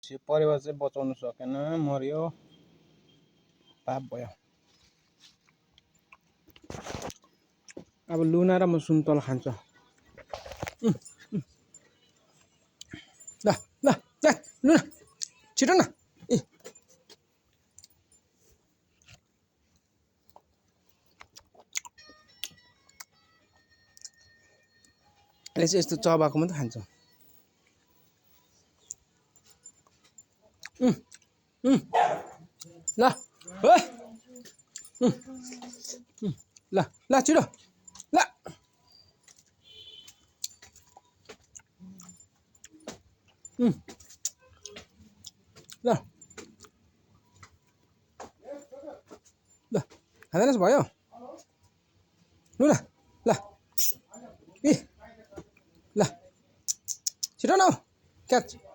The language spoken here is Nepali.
परिवार चाहिँ बचाउन सकेन, मर्यो। पाप भयो। अब लुना र म सुन्तला खान्छ। ल ल ल लुना छिटो न। यसले चाहिँ यस्तो चबाएको मात्रै खान्छ। ल ल ल छिटो ल। ल ल खाँदैनस् भयो लुना। ल ल छिटो न क्याच।